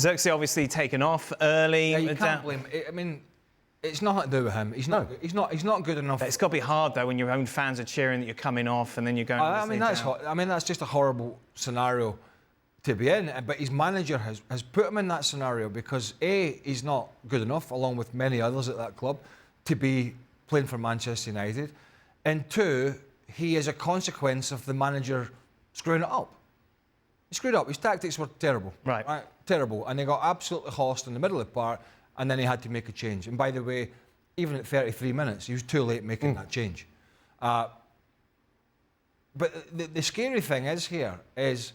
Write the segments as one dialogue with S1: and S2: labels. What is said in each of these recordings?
S1: Xerxes obviously taken off early.
S2: Yeah, you can't blame. I mean, it's nothing to do with him. He's not good enough.
S1: It's got to be hard though when your own fans are cheering that you're coming off and then you're going.
S2: I mean, that's just a horrible scenario to be in. But his manager has put him in that scenario because A, he's not good enough, along with many others at that club, to be playing for Manchester United, and two, he is a consequence of the manager screwing it up. He screwed up. His tactics were terrible.
S1: Right.
S2: Terrible. And they got absolutely horsed in the middle of the park, and then he had to make a change. And by the way, even at 33 minutes, he was too late making that change. But the scary thing is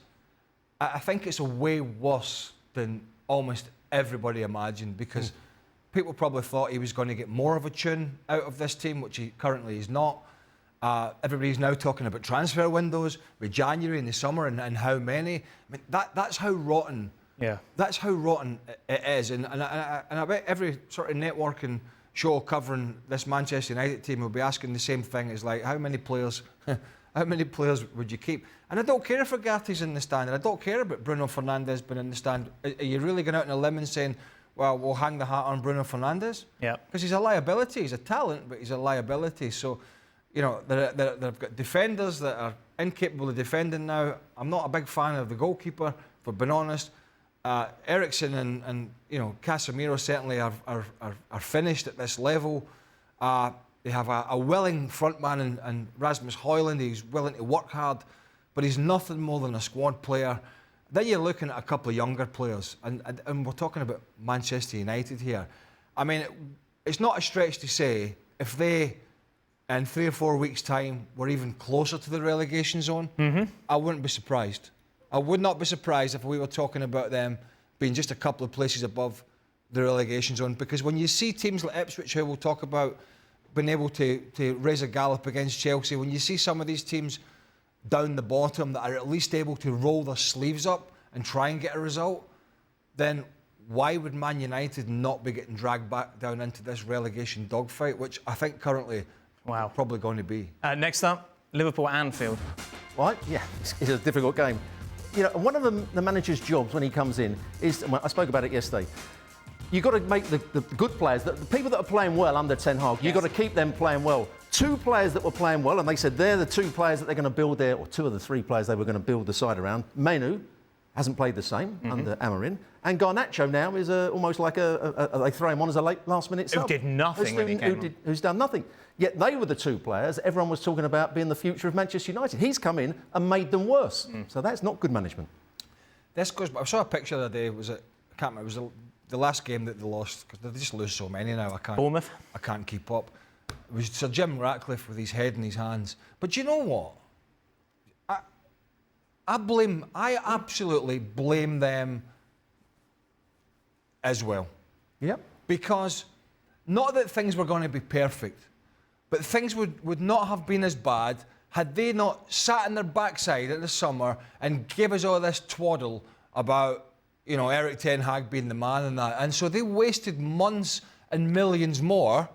S2: I think it's a way worse than almost everybody imagined, because people probably thought he was going to get more of a tune out of this team, which he currently is not. Everybody's now talking about transfer windows with January and the summer and how many. I mean, that's how rotten.
S1: Yeah.
S2: That's how rotten it is, and I bet every sort of networking show covering this Manchester United team will be asking the same thing. Is like, how many players would you keep? And I don't care if Agate's in the stand, and I don't care about Bruno Fernandes being in the stand. Are you really going out on a limb and saying, well, we'll hang the hat on Bruno Fernandes?
S1: Yeah.
S2: Because he's a liability. He's a talent, but he's a liability. So, you know, they've got defenders that are incapable of defending now. I'm not a big fan of the goalkeeper, for being honest. Eriksen and you know, Casemiro certainly are finished at this level. They have a willing frontman and Rasmus Højlund. He's willing to work hard, but he's nothing more than a squad player. Then you're looking at a couple of younger players, and we're talking about Manchester United here. I mean, it's not a stretch to say if they, in 3 or 4 weeks' time, were even closer to the relegation zone, I wouldn't be surprised. I would not be surprised if we were talking about them being just a couple of places above the relegation zone, because when you see teams like Ipswich, who we'll talk about, being able to raise a gallop against Chelsea, when you see some of these teams down the bottom that are at least able to roll their sleeves up and try and get a result, then why would Man United not be getting dragged back down into this relegation dogfight, which I think currently probably going to be.
S1: Next up, Liverpool Anfield.
S3: Right, yeah, it's a difficult game. You know, one of the manager's jobs when he comes in is, I spoke about it yesterday, you've got to make the good players, the people that are playing well under Ten Hag, you've got to keep them playing well. 2 players that were playing well, and they said they're the 2 players that they're going to build their, or 2 of the 3 players they were going to build the side around. Menu hasn't played the same under Amorim, and Garnacho now is almost like they throw him on as a last-minute sub.
S1: Who did nothing when he came on.
S3: Who's done nothing. Yet they were the 2 players everyone was talking about being the future of Manchester United. He's come in and made them worse. So that's not good management.
S2: This goes. I saw a picture the other day. I can't remember. It was the last game that they lost, because they just lose so many now.
S1: Bournemouth.
S2: I can't keep up. It was Sir Jim Ratcliffe with his head in his hands. But you know what? I absolutely blame them as well.
S3: Yep.
S2: Because not that things were going to be perfect, but things would not have been as bad had they not sat in their backside in the summer and gave us all this twaddle about, you know, Erik Ten Hag being the man and that. And so they wasted months and millions more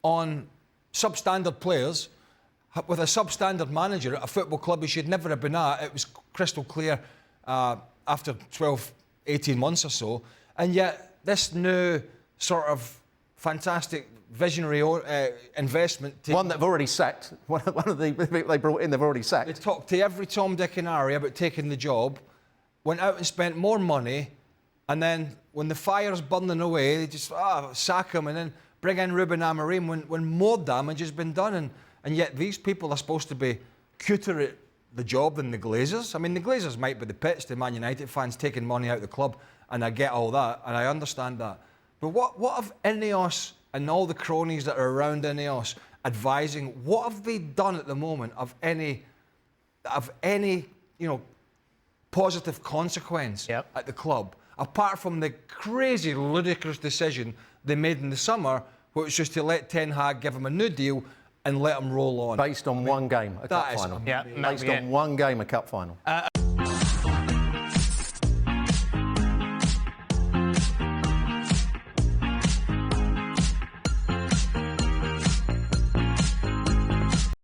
S2: on substandard players with a substandard manager at a football club he should never have been at. It was crystal clear after 12, 18 months or so. And yet this new sort of fantastic visionary investment.
S3: One that they've already sacked. One of the people they brought in, they've already sacked.
S2: They talked to every Tom, Dick and Harry about taking the job, went out and spent more money, and then when the fire's burning away, they just sack him and then bring in Ruben Amorim when more damage has been done. And yet these people are supposed to be cuter at the job than the Glazers. I mean, the Glazers might be the pits to Man United fans taking money out of the club, and I get all that, and I understand that. But what have Ineos and all the cronies that are around Ineos advising, what have they done at the moment of any positive consequence at the club, apart from the crazy, ludicrous decision they made in the summer, which was to let Ten Hag give him a new deal and let him roll on.
S3: Based on one game, a cup final.
S1: Yeah,
S3: based on one game, a cup final.